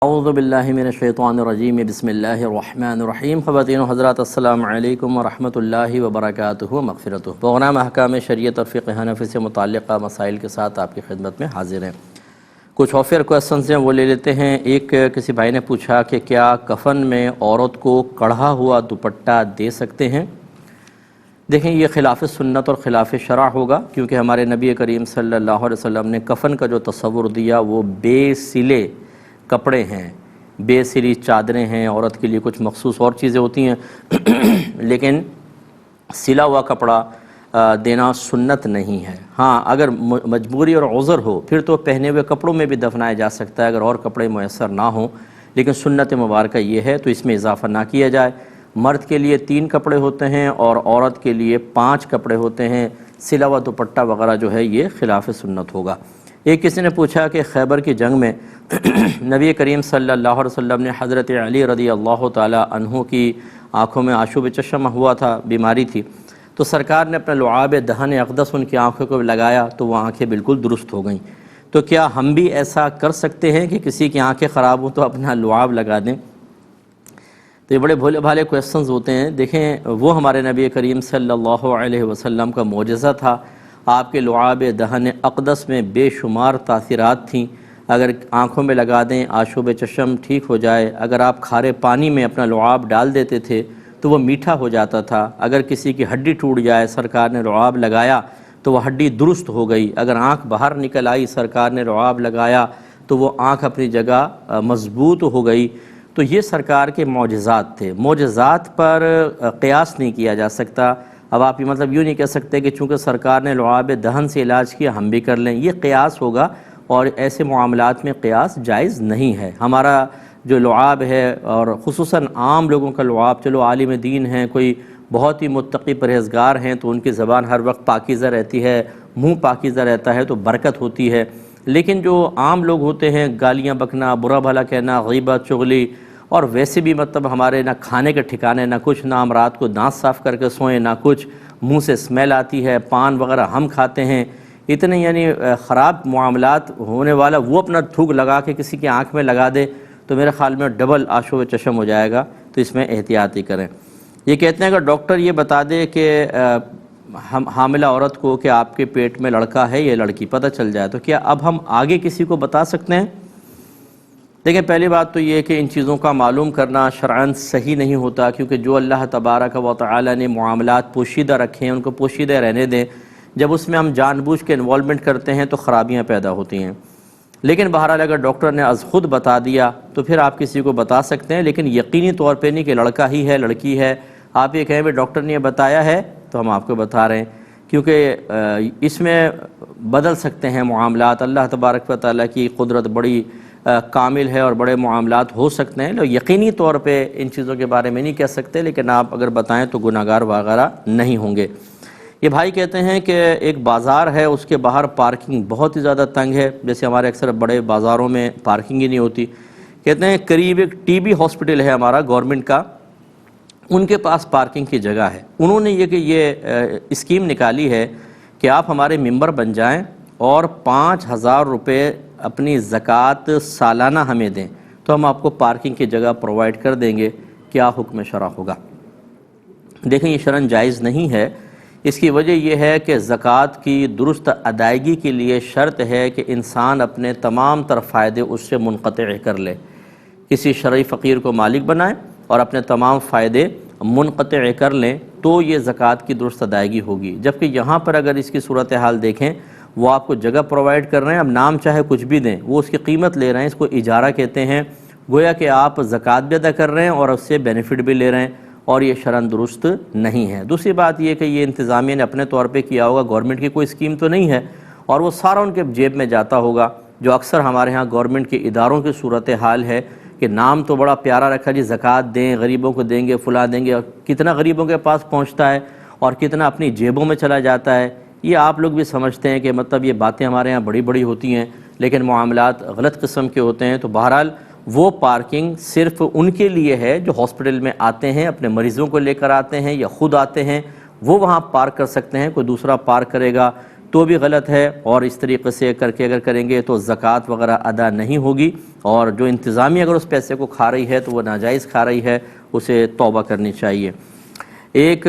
اعوذ باللہ من الشیطان الرجیم بسم اللہ الرحمن الرحیم۔ خواتین و حضرات السلام علیکم ورحمۃ اللہ وبرکاتہ و مغفرتہ۔ پروگرام احکام شریعت اور فقہ حنفی سے متعلقہ مسائل کے ساتھ آپ کی خدمت میں حاضر ہیں۔ کچھ آفر کویسچنز ہیں وہ لے لیتے ہیں۔ ایک کسی بھائی نے پوچھا کہ کیا کفن میں عورت کو کڑھا ہوا دوپٹہ دے سکتے ہیں؟ دیکھیں، یہ خلاف سنت اور خلاف شرع ہوگا، کیونکہ ہمارے نبی کریم صلی اللہ علیہ وسلم نے کفن کا جو تصور دیا وہ بے سلے کپڑے ہیں، بے سلی چادریں ہیں۔ عورت کے لیے کچھ مخصوص اور چیزیں ہوتی ہیں لیکن سلا ہوا کپڑا دینا سنت نہیں ہے۔ ہاں، اگر مجبوری اور عذر ہو پھر تو پہنے ہوئے کپڑوں میں بھی دفنایا جا سکتا ہے اگر اور کپڑے میسر نہ ہوں، لیکن سنت مبارکہ یہ ہے تو اس میں اضافہ نہ کیا جائے۔ مرد کے لیے 3 کپڑے ہوتے ہیں اور عورت کے لیے 5 کپڑے ہوتے ہیں۔ سلا ہوا دوپٹہ وغیرہ جو ہے یہ خلاف سنت ہوگا۔ ایک کسی نے پوچھا کہ خیبر کی جنگ میں نبی کریم صلی اللہ علیہ وسلم نے حضرت علی رضی اللہ تعالی عنہ کی آنکھوں میں آشوب چشم ہوا تھا، بیماری تھی، تو سرکار نے اپنا لعاب دہن اقدس ان کی آنکھوں کو لگایا تو وہ آنکھیں بالکل درست ہو گئیں۔ تو کیا ہم بھی ایسا کر سکتے ہیں کہ کسی کی آنکھیں خراب ہوں تو اپنا لعاب لگا دیں؟ تو یہ بڑے بھولے بھالے کویسچنز ہوتے ہیں۔ دیکھیں، وہ ہمارے نبی کریم صلی اللہ علیہ وسلم کا معجزہ تھا۔ آپ کے لعاب دہن اقدس میں بے شمار تاثیرات تھیں۔ اگر آنکھوں میں لگا دیں آشوب چشم ٹھیک ہو جائے۔ اگر آپ کھارے پانی میں اپنا لعاب ڈال دیتے تھے تو وہ میٹھا ہو جاتا تھا۔ اگر کسی کی ہڈی ٹوٹ جائے، سرکار نے لعاب لگایا تو وہ ہڈی درست ہو گئی۔ اگر آنکھ باہر نکل آئی، سرکار نے لعاب لگایا تو وہ آنکھ اپنی جگہ مضبوط ہو گئی۔ تو یہ سرکار کے معجزات تھے۔ معجزات پر قیاس نہیں کیا جا سکتا۔ اب آپ یہ مطلب یوں نہیں کہہ سکتے کہ چونکہ سرکار نے لعاب دہن سے علاج کیا ہم بھی کر لیں، یہ قیاس ہوگا اور ایسے معاملات میں قیاس جائز نہیں ہے۔ ہمارا جو لعاب ہے اور خصوصاً عام لوگوں کا لعاب، چلو عالم دین ہیں، کوئی بہت ہی متقی پرہیزگار ہیں تو ان کی زبان ہر وقت پاکیزہ رہتی ہے، منہ پاکیزہ رہتا ہے تو برکت ہوتی ہے، لیکن جو عام لوگ ہوتے ہیں گالیاں بکنا، برا بھلا کہنا، غیبت، چغلی، اور ویسے بھی مطلب ہمارے نہ کھانے کے ٹھکانے، نہ کچھ، نہ ہم رات کو دانت صاف کر کے سوئیں، نہ کچھ، منہ سے اسمیل آتی ہے، پان وغیرہ ہم کھاتے ہیں، اتنے یعنی خراب معاملات ہونے والا وہ اپنا تھوک لگا کے کسی کی آنکھ میں لگا دے تو میرے خیال میں ڈبل آشوب چشم ہو جائے گا، تو اس میں احتیاط ہی کریں۔ یہ کہتے ہیں کہ ڈاکٹر یہ بتا دے کہ حاملہ عورت کو کہ آپ کے پیٹ میں لڑکا ہے یا لڑکی پتہ چل جائے تو کیا اب ہم آگے کسی کو بتا سکتے ہیں؟ دیکھیں، پہلی بات تو یہ کہ ان چیزوں کا معلوم کرنا شرعاً صحیح نہیں ہوتا، کیونکہ جو اللہ تبارک و تعالی نے معاملات پوشیدہ رکھے ہیں ان کو پوشیدہ رہنے دیں۔ جب اس میں ہم جان بوجھ کے انوالومنٹ کرتے ہیں تو خرابیاں پیدا ہوتی ہیں۔ لیکن بہرحال اگر ڈاکٹر نے از خود بتا دیا تو پھر آپ کسی کو بتا سکتے ہیں، لیکن یقینی طور پہ نہیں کہ لڑکا ہی ہے لڑکی ہے۔ آپ یہ کہیں بھی ڈاکٹر نے یہ بتایا ہے تو ہم آپ کو بتا رہے ہیں، کیونکہ اس میں بدل سکتے ہیں معاملات۔ اللہ تبارک و تعالیٰ کی قدرت بڑی کامل ہے اور بڑے معاملات ہو سکتے ہیں، یقینی طور پہ ان چیزوں کے بارے میں نہیں کہہ سکتے، لیکن آپ اگر بتائیں تو گناہگار وغیرہ نہیں ہوں گے۔ یہ بھائی کہتے ہیں کہ ایک بازار ہے، اس کے باہر پارکنگ بہت ہی زیادہ تنگ ہے، جیسے ہمارے اکثر بڑے بازاروں میں پارکنگ ہی نہیں ہوتی۔ کہتے ہیں قریب ایک ٹی بی ہاسپٹل ہے ہمارا گورنمنٹ کا، ان کے پاس پارکنگ کی جگہ ہے۔ انہوں نے یہ اسکیم نکالی ہے کہ آپ ہمارے ممبر بن جائیں اور 5000 روپے اپنی زکوٰۃ سالانہ ہمیں دیں تو ہم آپ کو پارکنگ کی جگہ پرووائڈ کر دیں گے۔ کیا حکم شرع ہوگا؟ دیکھیں، یہ شرعاً جائز نہیں ہے۔ اس کی وجہ یہ ہے کہ زکوٰۃ کی درست ادائیگی کے لیے شرط ہے کہ انسان اپنے تمام تر فائدے اس سے منقطع کر لے، کسی شرعی فقیر کو مالک بنائیں اور اپنے تمام فائدے منقطع کر لیں تو یہ زکوٰۃ کی درست ادائیگی ہوگی۔ جبکہ یہاں پر اگر اس کی صورتحال دیکھیں، وہ آپ کو جگہ پرووائڈ کر رہے ہیں، اب نام چاہے کچھ بھی دیں، وہ اس کی قیمت لے رہے ہیں، اس کو اجارہ کہتے ہیں، گویا کہ آپ زکوٰۃ بھی ادا کر رہے ہیں اور اس سے بینیفٹ بھی لے رہے ہیں، اور یہ شرعاً درست نہیں ہے۔ دوسری بات یہ کہ یہ انتظامیہ نے اپنے طور پہ کیا ہوگا، گورنمنٹ کی کوئی اسکیم تو نہیں ہے، اور وہ سارا ان کے جیب میں جاتا ہوگا، جو اکثر ہمارے ہاں گورنمنٹ کے اداروں کی صورتحال ہے کہ نام تو بڑا پیارا رکھا جی زکوٰۃ دیں، غریبوں کو دیں گے، فلاں دیں گے، اور کتنا غریبوں کے پاس پہنچتا ہے اور کتنا اپنی جیبوں میں چلا جاتا ہے۔ یہ آپ لوگ بھی سمجھتے ہیں کہ مطلب یہ باتیں ہمارے ہاں بڑی بڑی ہوتی ہیں، لیکن معاملات غلط قسم کے ہوتے ہیں۔ تو بہرحال وہ پارکنگ صرف ان کے لیے ہے جو ہاسپٹل میں آتے ہیں، اپنے مریضوں کو لے کر آتے ہیں یا خود آتے ہیں، وہ وہاں پارک کر سکتے ہیں۔ کوئی دوسرا پارک کرے گا تو بھی غلط ہے، اور اس طریقے سے کر کے اگر کریں گے تو زکوٰۃ وغیرہ ادا نہیں ہوگی، اور جو انتظامیہ اگر اس پیسے کو کھا رہی ہے تو وہ ناجائز کھا رہی ہے، اسے توبہ کرنی چاہیے۔ ایک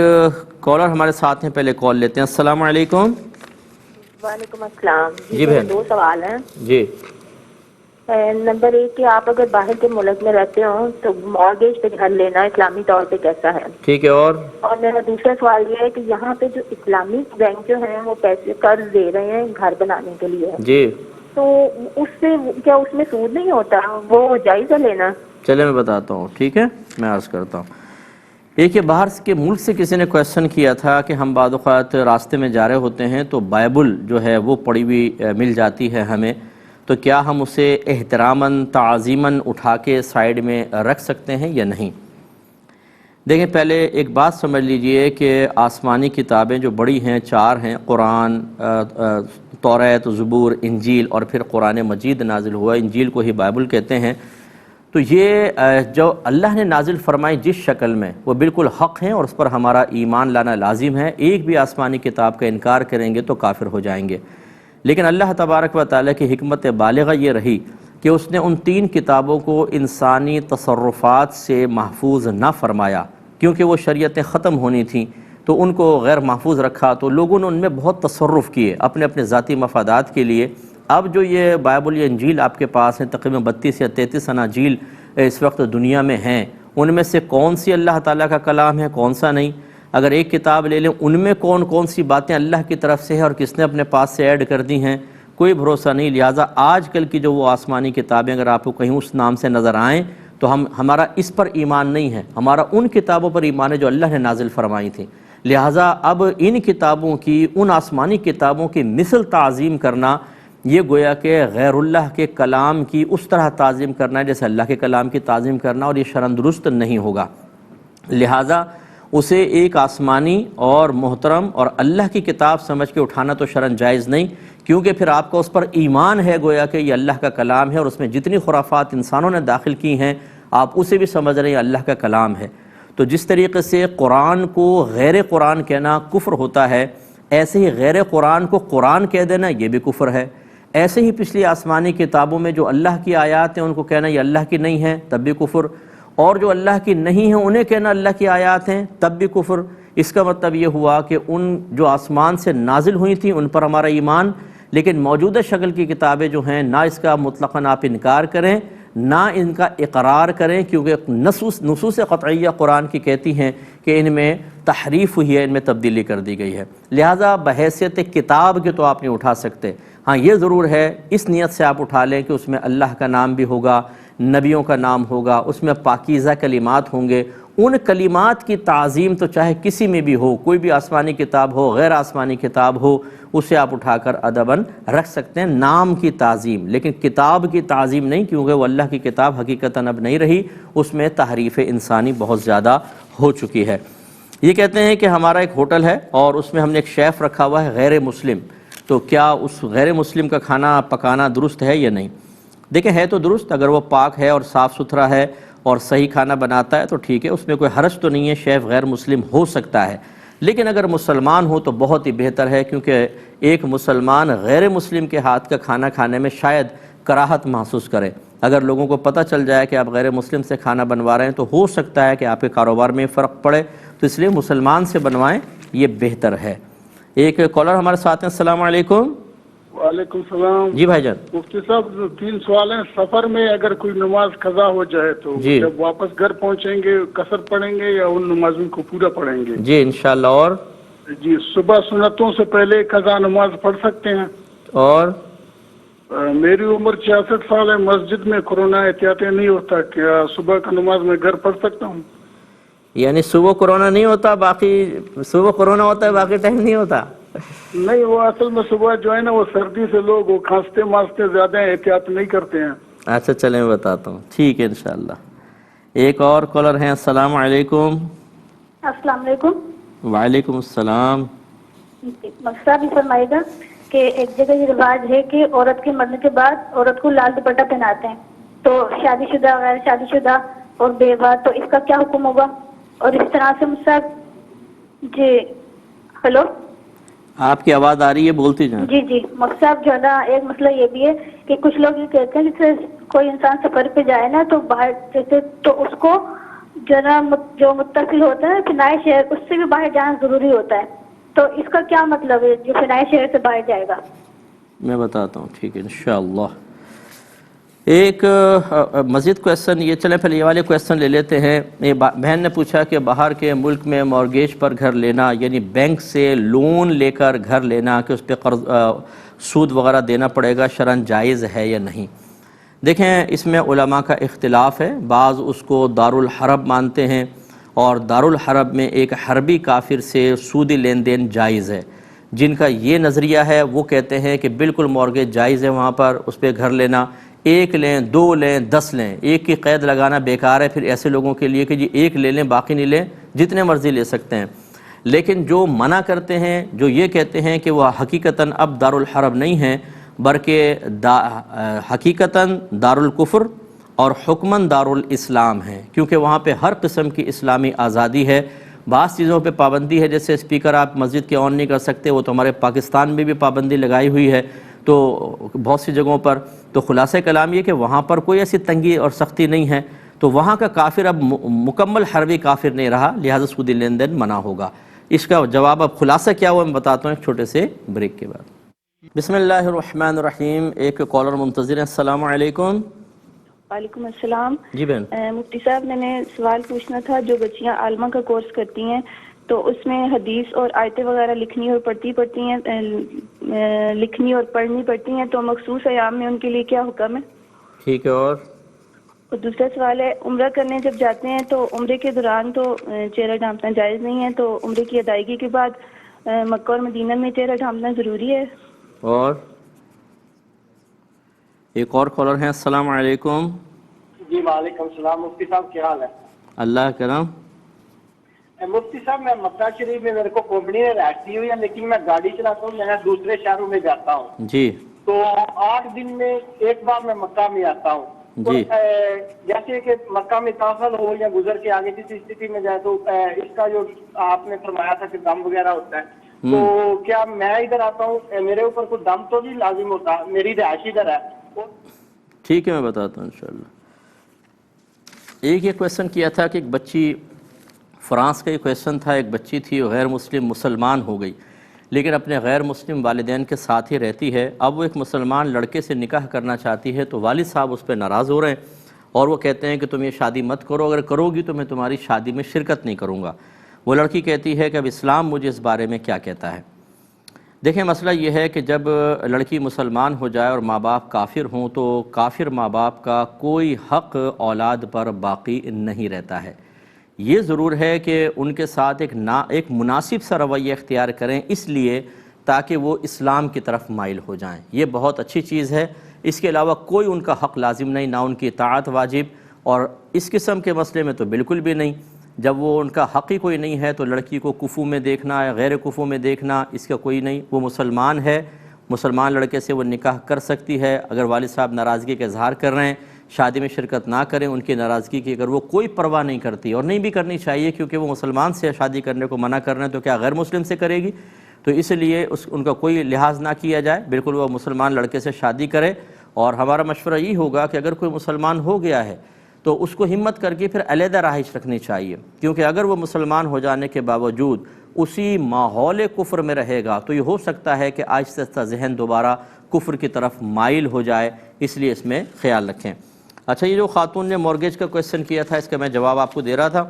کالر ہمارے ساتھ ہیں، پہلے کال لیتے ہیں۔ السلام علیکم۔ وعلیکم السلام جی میرے بہن، 2 سوال ہیں۔ جی نمبر 1 کہ آپ اگر باہر کے ملک میں رہتے ہو تو مارگیج پہ گھر لینا اسلامی طور پہ کیسا ہے؟ ٹھیک ہے، اور میرا دوسرا سوال یہ ہے کہ یہاں پہ جو اسلامک بینک جو ہیں وہ پیسے قرض دے رہے ہیں گھر بنانے کے لیے، جی تو اس سے کیا اس میں سود نہیں ہوتا؟ وہ جائز ہے لینا؟ چلے میں بتاتا ہوں، ٹھیک ہے، میں عرض کرتا ہوں۔ ایک یہ باہر کے ملک سے کسی نے کویشچن کیا تھا کہ ہم بعض اوقات راستے میں جا رہے ہوتے ہیں تو بائبل جو ہے وہ پڑھی ہوئی مل جاتی ہے ہمیں، تو کیا ہم اسے احتراماً تعظیماً اٹھا کے سائیڈ میں رکھ سکتے ہیں یا نہیں؟ دیکھیں، پہلے ایک بات سمجھ لیجئے کہ آسمانی کتابیں جو بڑی ہیں 4 ہیں، قرآن، توریت، زبور، انجیل، اور پھر قرآن مجید نازل ہوا، انجیل کو ہی بائبل کہتے ہیں۔ تو یہ جو اللہ نے نازل فرمائی جس شکل میں، وہ بالکل حق ہیں اور اس پر ہمارا ایمان لانا لازم ہے۔ ایک بھی آسمانی کتاب کا انکار کریں گے تو کافر ہو جائیں گے۔ لیکن اللہ تبارک و تعالیٰ کی حکمت بالغہ یہ رہی کہ اس نے ان 3 کتابوں کو انسانی تصرفات سے محفوظ نہ فرمایا، کیونکہ وہ شریعتیں ختم ہونی تھیں تو ان کو غیر محفوظ رکھا، تو لوگوں نے ان میں بہت تصرف کیے اپنے اپنے ذاتی مفادات کے لیے۔ اب جو یہ بائبل یا انجیل آپ کے پاس ہیں، تقریباً 32 یا 33 اناجیل اس وقت دنیا میں ہیں، ان میں سے کون سی اللہ تعالیٰ کا کلام ہے، کون سا نہیں؟ اگر ایک کتاب لے لیں، ان میں کون کون سی باتیں اللہ کی طرف سے ہے اور کس نے اپنے پاس سے ایڈ کر دی ہیں، کوئی بھروسہ نہیں۔ لہٰذا آج کل کی جو وہ آسمانی کتابیں اگر آپ کو کہیں اس نام سے نظر آئیں تو ہمارا اس پر ایمان نہیں ہے، ہمارا ان کتابوں پر ایمان ہے جو اللہ نے نازل فرمائی تھیں۔ لہٰذا اب ان کتابوں کی، ان آسمانی کتابوں کی مثل تعظیم کرنا، یہ گویا کہ غیر اللہ کے کلام کی اس طرح تعظیم کرنا ہے جیسے اللہ کے کلام کی تعظیم کرنا، اور یہ شرعاً درست نہیں ہوگا۔ لہٰذا اسے ایک آسمانی اور محترم اور اللہ کی کتاب سمجھ کے اٹھانا تو شرعاً جائز نہیں، کیونکہ پھر آپ کا اس پر ایمان ہے گویا کہ یہ اللہ کا کلام ہے، اور اس میں جتنی خرافات انسانوں نے داخل کی ہیں آپ اسے بھی سمجھ رہے ہیں اللہ کا کلام ہے۔ تو جس طریقے سے قرآن کو غیر قرآن کہنا کفر ہوتا ہے، ایسے ہی غیر قرآن کو قرآن کہہ دینا یہ بھی کفر ہے۔ ایسے ہی پچھلی آسمانی کتابوں میں جو اللہ کی آیات ہیں ان کو کہنا یہ اللہ کی نہیں ہیں تب بھی کفر، اور جو اللہ کی نہیں ہیں انہیں کہنا اللہ کی آیات ہیں تب بھی کفر۔ اس کا مطلب یہ ہوا کہ ان جو آسمان سے نازل ہوئی تھیں ان پر ہمارا ایمان، لیکن موجودہ شکل کی کتابیں جو ہیں نہ اس کا مطلقاً آپ انکار کریں نہ ان کا اقرار کریں، کیونکہ نصوص قطعیہ قرآن کی کہتی ہیں کہ ان میں تحریف ہوئی ہے، ان میں تبدیلی کر دی گئی ہے۔ لہٰذا بحیثیت کتاب کے تو آپ نہیں اٹھا سکتے، ہاں یہ ضرور ہے اس نیت سے آپ اٹھا لیں کہ اس میں اللہ کا نام بھی ہوگا، نبیوں کا نام ہوگا، اس میں پاکیزہ کلمات ہوں گے۔ ان کلمات کی تعظیم تو چاہے کسی میں بھی ہو، کوئی بھی آسمانی کتاب ہو، غیر آسمانی کتاب ہو، اسے آپ اٹھا کر ادباً رکھ سکتے ہیں، نام کی تعظیم، لیکن کتاب کی تعظیم نہیں، کیونکہ وہ اللہ کی کتاب حقیقتاً اب نہیں رہی، اس میں تحریف انسانی بہت زیادہ ہو چکی ہے۔ یہ کہتے ہیں کہ ہمارا ایک ہوٹل ہے اور اس میں ہم نے ایک شیف رکھا ہوا ہے غیر مسلم، تو کیا اس غیر مسلم کا کھانا پکانا درست ہے یا نہیں؟ دیکھیں، ہے تو درست، اگر وہ پاک ہے اور صاف ستھرا ہے اور صحیح کھانا بناتا ہے تو ٹھیک ہے، اس میں کوئی حرج تو نہیں ہے، شیف غیر مسلم ہو سکتا ہے۔ لیکن اگر مسلمان ہو تو بہت ہی بہتر ہے، کیونکہ ایک مسلمان غیر مسلم کے ہاتھ کا کھانا کھانے میں شاید کراہت محسوس کرے۔ اگر لوگوں کو پتہ چل جائے کہ آپ غیر مسلم سے کھانا بنوا رہے ہیں تو ہو سکتا ہے کہ آپ کے کاروبار میں فرق پڑے، تو اس لیے مسلمان سے بنوائیں، یہ بہتر ہے۔ ایک کالر ہمارے ساتھ ہیں۔ السلام علیکم۔ وعلیکم السلام۔ جی بھائی جان۔ مفتی صاحب 3 سوال ہیں۔ سفر میں اگر کوئی نماز قضا ہو جائے تو جی جب واپس گھر پہنچیں گے قصر پڑھیں گے یا ان نمازوں کو پورا پڑھیں گے؟ جی انشاءاللہ۔ اور جی، صبح سنتوں سے پہلے قضا نماز پڑھ سکتے ہیں؟ اور میری عمر 66 سال ہے، مسجد میں کورونا احتیاطیں نہیں ہوتا، کیا صبح کا نماز میں گھر پڑھ سکتا ہوں؟ یعنی صبح کورونا نہیں ہوتا، باقی صبح کورونا ہوتا ہے باقی ٹائم نہیں ہوتا؟ نہیں، وہ اصل میں صبح جو ہے نا وہ سردی سے لوگ وہ کھانستے مانستے زیادہ احتیاط نہیں کرتے ہیں۔ اچھا چلیں میں بتاتا ہوں، ٹھیک ہے انشاءاللہ۔ ایک اور کالر ہیں۔ السلام علیکم۔ السلام علیکم۔ وعلیکم السلام۔ مقصد بھی فرمائے گا کہ ایک جگہ یہ رواج ہے کہ عورت کے مرنے کے بعد عورت کو لال دوپٹہ پہناتے ہیں، تو شادی شدہ، غیر شادی شدہ اور بیوہ، تو اس کا کیا حکم ہوگا؟ اور اس طرح سے مصعب جی، ہلو، آپ کی آواز آ رہی ہے, بولتی جائیں. جی جی مفتی صاحب جو ہے نا ایک مسئلہ یہ بھی ہے کہ کچھ لوگ یہ کہتے ہیں جیسے کوئی انسان سفر پہ جائے نا تو باہر جیسے تو اس کو جو ہے نا جو متصل ہوتا ہے فنائے شہر اس سے بھی باہر جانا ضروری ہوتا ہے, تو اس کا کیا مطلب ہے جو فنائے شہر سے باہر جائے گا؟ میں بتاتا ہوں, ٹھیک ہے انشاءاللہ. ایک مزید کویسچن یہ, چلیں پہلے یہ والے کویسچن لے لیتے ہیں. یہ بہن نے پوچھا کہ باہر کے ملک میں مارگیج پر گھر لینا, یعنی بینک سے لون لے کر گھر لینا کہ اس پہ قرض سود وغیرہ دینا پڑے گا, شرعاً جائز ہے یا نہیں؟ دیکھیں اس میں علماء کا اختلاف ہے. بعض اس کو دارالحرب مانتے ہیں اور دارالحرب میں ایک حربی کافر سے سودی لین دین جائز ہے. جن کا یہ نظریہ ہے وہ کہتے ہیں کہ بالکل مارگیج جائز ہے وہاں پر, اس پہ گھر لینا, 1 لیں 2 لیں 10 لیں, ایک کی قید لگانا بیکار ہے پھر ایسے لوگوں کے لیے کہ جی ایک لے لیں باقی نہیں لیں, جتنے مرضی لے سکتے ہیں. لیکن جو منع کرتے ہیں, جو یہ کہتے ہیں کہ وہ حقیقتاً اب دارالحرب نہیں ہیں بلکہ حقیقتاً دارالکفر اور حکماً دارالاسلام ہیں, کیونکہ وہاں پہ ہر قسم کی اسلامی آزادی ہے. بعض چیزوں پہ پابندی ہے, جیسے اسپیکر آپ مسجد کے آن نہیں کر سکتے, وہ تو ہمارے پاکستان میں بھی پابندی لگائی ہوئی ہے تو بہت سی جگہوں پر. تو خلاصہ کلام یہ کہ وہاں پر کوئی ایسی تنگی اور سختی نہیں ہے, تو وہاں کا کافر اب مکمل حربی کافر نہیں رہا, لہٰذا سودی لین دین منع ہوگا. اس کا جواب اب خلاصہ کیا ہوا میں بتاتا ہوں ایک چھوٹے سے بریک کے بعد. بسم اللہ الرحمن الرحیم. ایک کالر منتظر ہیں. السلام علیکم. وعلیکم السلام. جی بہن. مفتی صاحب میں نے سوال پوچھنا تھا, جو بچیاں عالمہ کا کورس کرتی ہیں تو اس میں حدیث اور آیتیں وغیرہ لکھنی اور پڑھتی ہیں, لکھنی اور پڑھنی پڑتی ہیں, تو مخصوص ایام میں ان کے لیے کیا حکم ہے؟ ٹھیک ہے. اور دوسرا سوال ہے, عمرہ کرنے جب جاتے ہیں تو عمرے کے دوران تو چہرہ ڈھانپنا جائز نہیں ہے, تو عمرے کی ادائیگی کے بعد مکہ اور مدینہ میں چہرہ ڈھانپنا ضروری ہے؟ اور ایک اور کالر ہیں. السلام علیکم. جی وعلیکم السلام. مفتی صاحب کیا حال ہے؟ اللہ کرم. مفتی صاحب میں مکہ شریف میں میرے کو کمپنی نے رہائش دی ہوئی ہے, لیکن میں گاڑی چلاتا ہوں, میں دوسرے شہروں میں جاتا ہوں. جی. تو 8 دن میں ایک بار میں مکہ میں آتا ہوں. جی. جیسے کہ مکہ میں داخل ہو یا گزر کے آگے کسی استھتی میں جائے تو اس کا جو آپ نے فرمایا تھا کہ دم وغیرہ ہوتا ہے, تو کیا میں ادھر آتا ہوں میرے اوپر کوئی دم تو نہیں لازم ہوتا؟ میری رہائش ادھر ہے. ٹھیک ہے میں بتاتا ہوں انشاءاللہ. ایک یہ کویسچن کیا تھا کہ ایک بچی, فرانس کا یہ کویسچن تھا, ایک بچی تھی وہ غیر مسلم مسلمان ہو گئی لیکن اپنے غیر مسلم والدین کے ساتھ ہی رہتی ہے. اب وہ ایک مسلمان لڑکے سے نکاح کرنا چاہتی ہے, تو والد صاحب اس پہ ناراض ہو رہے ہیں اور وہ کہتے ہیں کہ تم یہ شادی مت کرو, اگر کرو گی تو میں تمہاری شادی میں شرکت نہیں کروں گا. وہ لڑکی کہتی ہے کہ اب اسلام مجھے اس بارے میں کیا کہتا ہے. دیکھیں مسئلہ یہ ہے کہ جب لڑکی مسلمان ہو جائے اور ماں باپ کافر ہوں تو کافر ماں باپ کا کوئی حق اولاد پر باقی نہیں رہتا ہے. یہ ضرور ہے کہ ان کے ساتھ ایک مناسب سا رویہ اختیار کریں, اس لیے تاکہ وہ اسلام کی طرف مائل ہو جائیں. یہ بہت اچھی چیز ہے. اس کے علاوہ کوئی ان کا حق لازم نہیں, نہ ان کی اطاعت واجب, اور اس قسم کے مسئلے میں تو بالکل بھی نہیں. جب وہ ان کا حق ہی کوئی نہیں ہے تو لڑکی کو کفو میں دیکھنا یا غیر کفو میں دیکھنا اس کا کوئی نہیں. وہ مسلمان ہے, مسلمان لڑکے سے وہ نکاح کر سکتی ہے. اگر والد صاحب ناراضگی کا اظہار کر رہے ہیں شادی میں شرکت نہ کریں, ان کی ناراضگی کی اگر وہ کوئی پرواہ نہیں کرتی, اور نہیں بھی کرنی چاہیے کیونکہ وہ مسلمان سے شادی کرنے کو منع کر رہے ہیں تو کیا غیر مسلم سے کرے گی, تو اس لیے ان کا کوئی لحاظ نہ کیا جائے, بالکل وہ مسلمان لڑکے سے شادی کرے. اور ہمارا مشورہ یہ ہوگا کہ اگر کوئی مسلمان ہو گیا ہے تو اس کو ہمت کر کے پھر علیحدہ رہائش رکھنی چاہیے, کیونکہ اگر وہ مسلمان ہو جانے کے باوجود اسی ماحول کفر میں رہے گا تو یہ ہو سکتا ہے کہ آہستہ آہستہ ذہن دوبارہ کفر کی طرف مائل ہو جائے, اس لیے اس میں خیال رکھیں. اچھا, یہ جو خاتون نے مورگیج کا کویسچن کیا تھا اس کا میں جواب آپ کو دے رہا تھا.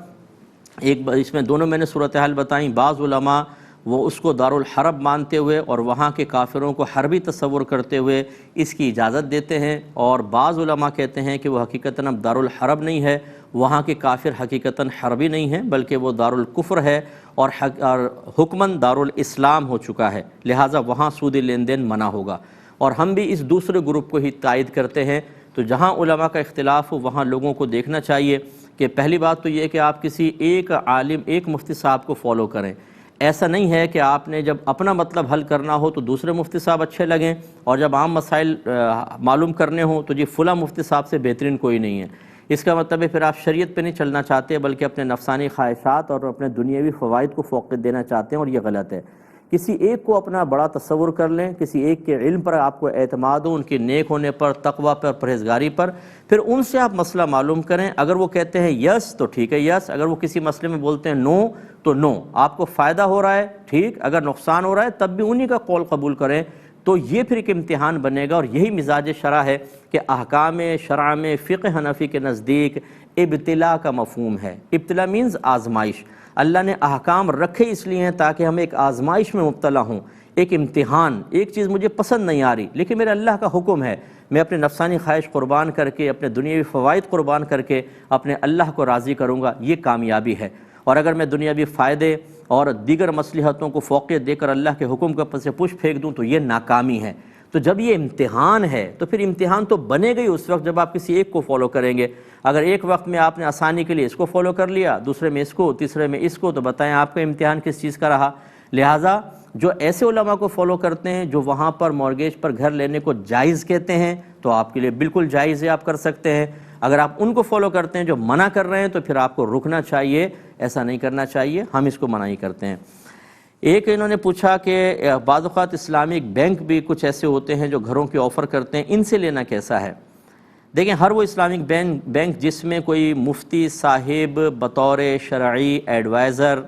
اس میں دونوں میں نے صورتحال بتائیں. بعض علماء وہ اس کو دارالحرب مانتے ہوئے اور وہاں کے کافروں کو حربی تصور کرتے ہوئے اس کی اجازت دیتے ہیں, اور بعض علماء کہتے ہیں کہ وہ حقیقتاً اب دارالحرب نہیں ہے, وہاں کے کافر حقیقتاً حربی نہیں ہیں بلکہ وہ دارالکفر ہے اور حکماً دارالاسلام ہو چکا ہے, لہٰذا وہاں سودی لین دین منع ہوگا. اور ہم بھی اس دوسرے گروپ کو ہی تائید کرتے ہیں. تو جہاں علماء کا اختلاف ہو وہاں لوگوں کو دیکھنا چاہیے کہ پہلی بات تو یہ کہ آپ کسی ایک عالم, ایک مفتی صاحب کو فالو کریں. ایسا نہیں ہے کہ آپ نے جب اپنا مطلب حل کرنا ہو تو دوسرے مفتی صاحب اچھے لگیں, اور جب عام مسائل معلوم کرنے ہوں تو جی فلاں مفتی صاحب سے بہترین کوئی نہیں ہے. اس کا مطلب ہے پھر آپ شریعت پہ نہیں چلنا چاہتے بلکہ اپنے نفسانی خواہشات اور اپنے دنیاوی فوائد کو فوقیت دینا چاہتے ہیں, اور یہ غلط ہے. کسی ایک کو اپنا بڑا تصور کر لیں، کسی ایک کے علم پر آپ کو اعتماد ہو، ان کے نیک ہونے پر، تقوی پر، پرہیزگاری پر، پھر ان سے آپ مسئلہ معلوم کریں۔ اگر وہ کہتے ہیں یس تو ٹھیک ہے یس، اگر وہ کسی مسئلے میں بولتے ہیں نو تو نو، آپ کو فائدہ ہو رہا ہے ٹھیک، اگر نقصان ہو رہا ہے تب بھی انہی کا قول قبول کریں۔ تو یہ پھر ایک امتحان بنے گا، اور یہی مزاج شرع ہے کہ احکام شرع میں فقہ حنفی کے نزدیک ابتلا کا مفہوم ہے۔ ابتلا مینز آزمائش۔ اللہ نے احکام رکھے اس لیے ہیں تاکہ ہم ایک آزمائش میں مبتلا ہوں، ایک امتحان۔ ایک چیز مجھے پسند نہیں آ رہی لیکن میرا اللہ کا حکم ہے، میں اپنے نفسانی خواہش قربان کر کے، اپنے دنیاوی فوائد قربان کر کے اپنے اللہ کو راضی کروں گا، یہ کامیابی ہے۔ اور اگر میں دنیاوی فائدے اور دیگر مصلحتوں کو فوقیت دے کر اللہ کے حکم کے پس پش پھینک دوں تو یہ ناکامی ہے۔ تو جب یہ امتحان ہے تو پھر امتحان تو بنے گا ہی اس وقت جب آپ کسی ایک کو فالو کریں گے۔ اگر ایک وقت میں آپ نے آسانی کے لیے اس کو فالو کر لیا، دوسرے میں اس کو، تیسرے میں اس کو، تو بتائیں آپ کا امتحان کس چیز کا رہا؟ لہٰذا جو ایسے علماء کو فالو کرتے ہیں جو وہاں پر مورگیج پر گھر لینے کو جائز کہتے ہیں تو آپ کے لیے بالکل جائز ہے، آپ کر سکتے ہیں۔ اگر آپ ان کو فالو کرتے ہیں جو منع کر رہے ہیں تو پھر آپ کو رکنا چاہیے، ایسا نہیں کرنا چاہیے، ہم اس کو منع ہی کرتے ہیں۔ ایک انہوں نے پوچھا کہ بعض اوقات اسلامک بینک بھی کچھ ایسے ہوتے ہیں جو گھروں کے آفر کرتے ہیں، ان سے لینا کیسا ہے؟ دیکھیں، ہر وہ اسلامک بینک جس میں کوئی مفتی صاحب بطور شرعی ایڈوائزر،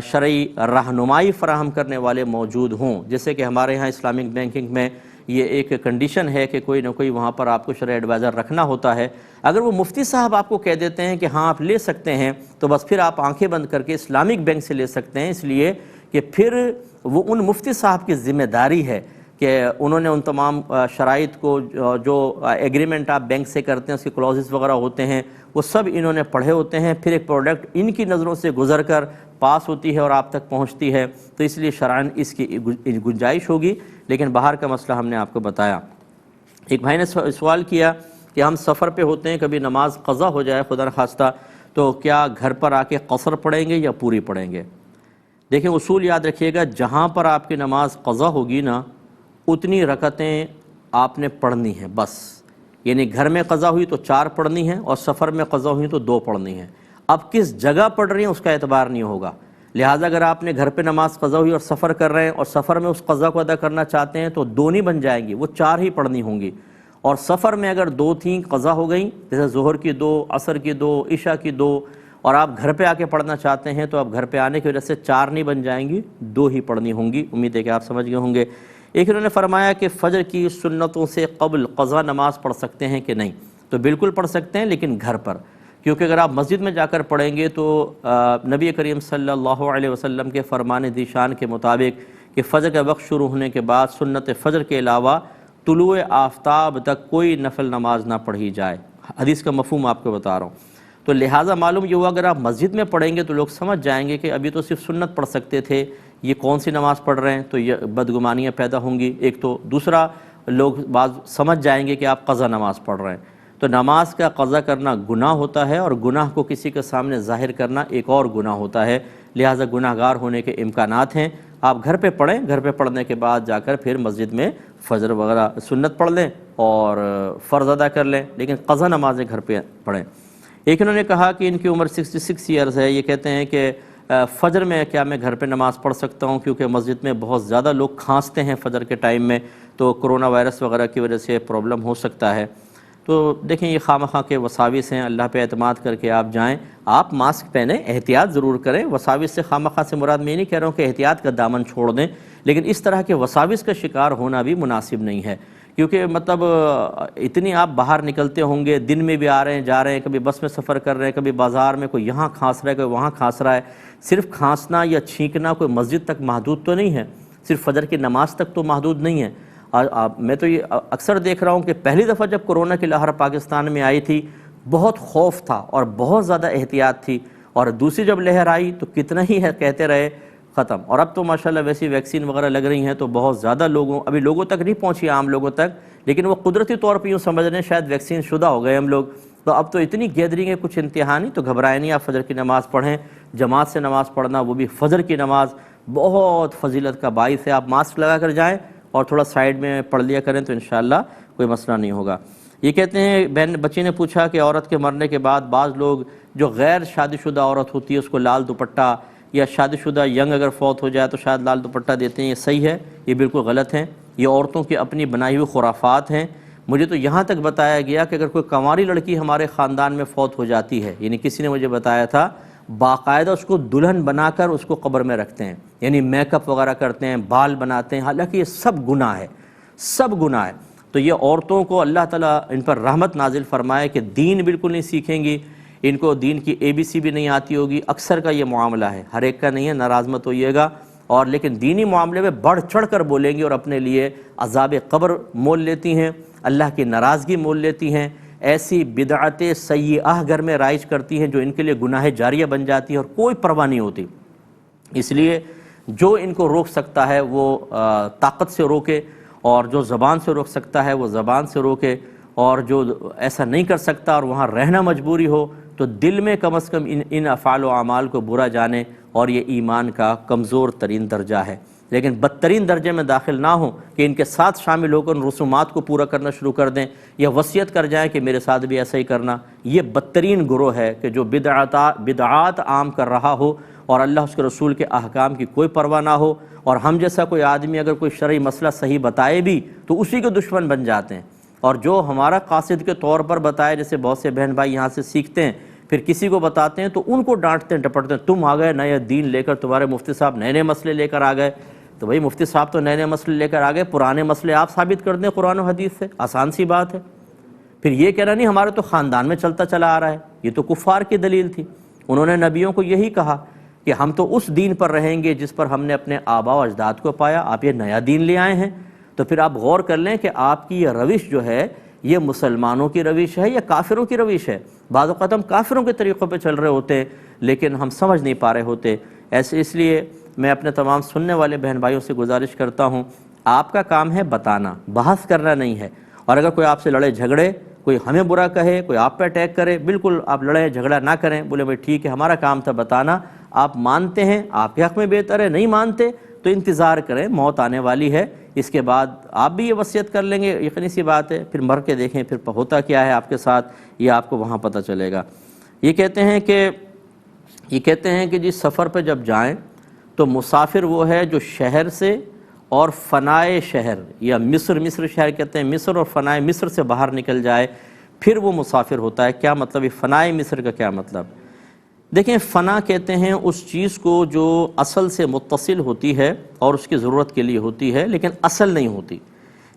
شرعی رہنمائی فراہم کرنے والے موجود ہوں، جیسے کہ ہمارے یہاں اسلامک بینکنگ میں یہ ایک کنڈیشن ہے کہ کوئی نہ کوئی وہاں پر آپ کو شرعی ایڈوائزر رکھنا ہوتا ہے۔ اگر وہ مفتی صاحب آپ کو کہہ دیتے ہیں کہ ہاں آپ لے سکتے ہیں تو بس پھر آپ آنکھیں بند کر کے اسلامک بینک سے لے سکتے ہیں، اس لیے کہ پھر وہ ان مفتی صاحب کی ذمہ داری ہے کہ انہوں نے ان تمام شرائط کو، جو ایگریمنٹ آپ بینک سے کرتے ہیں اس کے کلوزز وغیرہ ہوتے ہیں، وہ سب انہوں نے پڑھے ہوتے ہیں، پھر ایک پروڈکٹ ان کی نظروں سے گزر کر پاس ہوتی ہے اور آپ تک پہنچتی ہے، تو اس لیے شرعاً اس کی گنجائش ہوگی۔ لیکن باہر کا مسئلہ ہم نے آپ کو بتایا۔ ایک بھائی نے سوال کیا کہ ہم سفر پہ ہوتے ہیں، کبھی نماز قضا ہو جائے خدا نخواستہ تو کیا گھر پر آ کے قصر پڑھیں گے یا پوری پڑھیں گے؟ دیکھیں، اصول یاد رکھیے گا، جہاں پر آپ کی نماز قضا ہوگی نا اتنی رکعتیں آپ نے پڑھنی ہیں بس، یعنی گھر میں قضا ہوئی تو 4 پڑھنی ہیں اور سفر میں قضا ہوئی تو 2 پڑھنی ہیں۔ اب کس جگہ پڑھ رہی ہیں اس کا اعتبار نہیں ہوگا، لہٰذا اگر آپ نے گھر پہ نماز قضا ہوئی اور سفر کر رہے ہیں اور سفر میں اس قضا کو ادا کرنا چاہتے ہیں تو 2 نہیں بن جائیں گی، وہ 4 ہی پڑھنی ہوں گی۔ اور سفر میں اگر 2 تھیں قضا ہو گئیں، جیسے ظہر کی 2، عصر کی 2، عشاء کی 2، اور آپ گھر پہ آ کے پڑھنا چاہتے ہیں تو اب گھر پہ آنے کی وجہ سے 4 نہیں بن جائیں گی، 2 ہی پڑھنی ہوں گی۔ امید ہے کہ آپ سمجھ گئے ہوں گے۔ ایک انہوں نے فرمایا کہ فجر کی سنتوں سے قبل قضا نماز پڑھ سکتے ہیں کہ نہیں؟ تو بالکل پڑھ سکتے ہیں، لیکن گھر پر، کیونکہ اگر آپ مسجد میں جا کر پڑھیں گے تو نبی کریم صلی اللہ علیہ وسلم کے فرمان ذیشان کے مطابق کہ فجر کا وقت شروع ہونے کے بعد سنت فجر کے علاوہ طلوع آفتاب تک کوئی نفل نماز نہ پڑھی جائے۔ حدیث کا مفہوم آپ کو بتا رہا ہوں۔ تو لہٰذا معلوم یہ ہوا اگر آپ مسجد میں پڑھیں گے تو لوگ سمجھ جائیں گے کہ ابھی تو صرف سنت پڑھ سکتے تھے، یہ کون سی نماز پڑھ رہے ہیں، تو یہ بدگمانیاں پیدا ہوں گی ایک تو، دوسرا لوگ بعض سمجھ جائیں گے کہ آپ قضا نماز پڑھ رہے ہیں۔ تو نماز کا قضا کرنا گناہ ہوتا ہے اور گناہ کو کسی کے سامنے ظاہر کرنا ایک اور گناہ ہوتا ہے، لہٰذا گناہ گار ہونے کے امکانات ہیں۔ آپ گھر پہ پڑھیں، گھر پہ پڑھنے کے بعد جا کر پھر مسجد میں فجر وغیرہ سنت پڑھ لیں اور فرض ادا کر لیں، لیکن قضا نمازیں گھر پہ پڑھیں۔ ایک انہوں نے کہا کہ ان کی عمر 66 ایئرز ہے، یہ کہتے ہیں کہ فجر میں کیا میں گھر پہ نماز پڑھ سکتا ہوں، کیونکہ مسجد میں بہت زیادہ لوگ کھانستے ہیں فجر کے ٹائم میں، تو کرونا وائرس وغیرہ کی وجہ سے پرابلم ہو سکتا ہے۔ تو دیکھیں، یہ خواہ کے وساوس ہیں، اللہ پہ اعتماد کر کے آپ جائیں، آپ ماسک پہنیں، احتیاط ضرور کریں۔ وساوس سے خواہ سے مراد میں نہیں کہہ رہا ہوں کہ احتیاط کا دامن چھوڑ دیں، لیکن اس طرح کے وساوس کا شکار ہونا بھی مناسب نہیں ہے، کیونکہ مطلب اتنی آپ باہر نکلتے ہوں گے، دن میں بھی آ رہے ہیں جا رہے ہیں، کبھی بس میں سفر کر رہے ہیں، کبھی بازار میں، کوئی یہاں کھانس رہا ہے کوئی وہاں کھانس رہا ہے۔ صرف کھانسنا یا چھینکنا کوئی مسجد تک محدود تو نہیں ہے، صرف فجر کی نماز تک تو محدود نہیں ہے۔ میں تو یہ اکثر دیکھ رہا ہوں کہ پہلی دفعہ جب کرونا کی لہر پاکستان میں آئی تھی بہت خوف تھا اور بہت زیادہ احتیاط تھی، اور دوسری جب لہر آئی تو کتنا ہی ہے کہتے رہے ختم، اور اب تو ماشاءاللہ ویسی ویکسین وغیرہ لگ رہی ہیں تو بہت زیادہ ابھی لوگوں تک نہیں پہنچی، عام لوگوں تک، لیکن وہ قدرتی طور پہ یوں سمجھ رہے ہیں شاید ویکسین شدہ ہو گئے ہم لوگ، تو اب تو اتنی گیدرنگ ہے کچھ انتہا نہیں، تو گھبرائے نہیں، آپ فجر کی نماز پڑھیں، جماعت سے نماز پڑھنا، وہ بھی فجر کی نماز بہت فضیلت کا باعث ہے۔ آپ ماسک لگا کر جائیں اور تھوڑا سائیڈ میں پڑھ لیا کریں تو انشاءاللہ کوئی مسئلہ نہیں ہوگا۔ یہ کہتے ہیں بچے نے پوچھا کہ عورت کے مرنے کے بعد بعض لوگ جو غیر شادی شدہ عورت ہوتی ہے اس کو لال دوپٹہ یا شادی شدہ ینگ اگر فوت ہو جائے تو شاید لال دوپٹہ دیتے ہیں، یہ صحیح ہے؟ یہ بالکل غلط ہیں، یہ عورتوں کی اپنی بنائی ہوئی خرافات ہیں۔ مجھے تو یہاں تک بتایا گیا کہ اگر کوئی کنواری لڑکی ہمارے خاندان میں فوت ہو جاتی ہے، یعنی کسی نے مجھے بتایا تھا، باقاعدہ اس کو دلہن بنا کر اس کو قبر میں رکھتے ہیں، یعنی میک اپ وغیرہ کرتے ہیں، بال بناتے ہیں، حالانکہ یہ سب گناہ ہے، سب گناہ ہے۔ تو یہ عورتوں کو اللہ تعالیٰ ان پر رحمت نازل فرمائے کہ دین بالکل نہیں سیکھیں گی، ان کو دین کی ABC بھی نہیں آتی ہوگی، اکثر کا یہ معاملہ ہے، ہر ایک کا نہیں ہے، ناراض مت ہوئیے گا، اور لیکن دینی معاملے میں بڑھ چڑھ کر بولیں گی اور اپنے لیے عذاب قبر مول لیتی ہیں، اللہ کی ناراضگی مول لیتی ہیں، ایسی بدعت سیئہ گھر میں رائج کرتی ہیں جو ان کے لیے گناہ جاریہ بن جاتی ہے اور کوئی پرواہ نہیں ہوتی۔ اس لیے جو ان کو روک سکتا ہے وہ طاقت سے روکے، اور جو زبان سے روک سکتا ہے وہ زبان سے روکے، اور جو ایسا نہیں کر سکتا اور وہاں رہنا مجبوری ہو تو دل میں کم از کم ان افعال و اعمال کو برا جانے، اور یہ ایمان کا کمزور ترین درجہ ہے۔ لیکن بدترین درجے میں داخل نہ ہوں کہ ان کے ساتھ شامل ہو کر رسومات کو پورا کرنا شروع کر دیں یا وصیت کر جائیں کہ میرے ساتھ بھی ایسا ہی کرنا۔ یہ بدترین گروہ ہے کہ جو بدعات عام کر رہا ہو اور اللہ اس کے رسول کے احکام کی کوئی پرواہ نہ ہو، اور ہم جیسا کوئی آدمی اگر کوئی شرعی مسئلہ صحیح بتائے بھی تو اسی کے دشمن بن جاتے ہیں، اور جو ہمارا قاصد کے طور پر بتائے، جیسے بہت سے بہن بھائی یہاں سے سیکھتے ہیں پھر کسی کو بتاتے ہیں تو ان کو ڈانٹتے ہیں ڈپٹتے ہیں، تم آ گئے نئے دین لے کر، تمہارے مفتی صاحب نئے نئے مسئلے لے کر آ گئے۔ تو بھائی مفتی صاحب تو نئے نئے مسئلے لے کر آ گئے، پرانے مسئلے آپ ثابت کر دیں قرآن و حدیث سے، آسان سی بات ہے۔ پھر یہ کہنا نہیں ہمارے تو خاندان میں چلتا چلا آ رہا ہے، یہ تو کفار کی دلیل تھی۔ انہوں نے نبیوں کو یہی کہا کہ ہم تو اس دین پر رہیں گے جس پر ہم نے اپنے آباء و اجداد کو پایا، آپ یہ نیا دین لے آئے ہیں۔ تو پھر آپ غور کر لیں کہ آپ کی یہ روش جو ہے یہ مسلمانوں کی روش ہے یا کافروں کی روش ہے۔ بعض اوقات ہم کافروں کے طریقوں پہ چل رہے ہوتے ہیں لیکن ہم سمجھ نہیں پا رہے ہوتے ایسے۔ اس لیے میں اپنے تمام سننے والے بہن بھائیوں سے گزارش کرتا ہوں، آپ کا کام ہے بتانا، بحث کرنا نہیں ہے۔ اور اگر کوئی آپ سے لڑے جھگڑے، کوئی ہمیں برا کہے، کوئی آپ پہ اٹیک کرے، بالکل آپ لڑیں جھگڑا نہ کریں، بولے بھائی ٹھیک ہے ہمارا کام تھا بتانا، آپ مانتے ہیں آپ کے حق میں بہتر ہے، نہیں مانتے تو انتظار کریں، موت آنے والی ہے، اس کے بعد آپ بھی یہ وصیت کر لیں گے، یقینی سی بات ہے، پھر مر کے دیکھیں پھر ہوتا کیا ہے آپ کے ساتھ، یہ آپ کو وہاں پتہ چلے گا۔ یہ کہتے ہیں کہ جس سفر پہ جب جائیں تو مسافر وہ ہے جو شہر سے اور فنائے شہر یا مصر شہر کہتے ہیں، مصر اور فنائے مصر سے باہر نکل جائے پھر وہ مسافر ہوتا ہے۔ کیا مطلب ہے فنائے مصر کا؟ کیا مطلب؟ دیکھیں، فنا کہتے ہیں اس چیز کو جو اصل سے متصل ہوتی ہے اور اس کی ضرورت کے لیے ہوتی ہے لیکن اصل نہیں ہوتی۔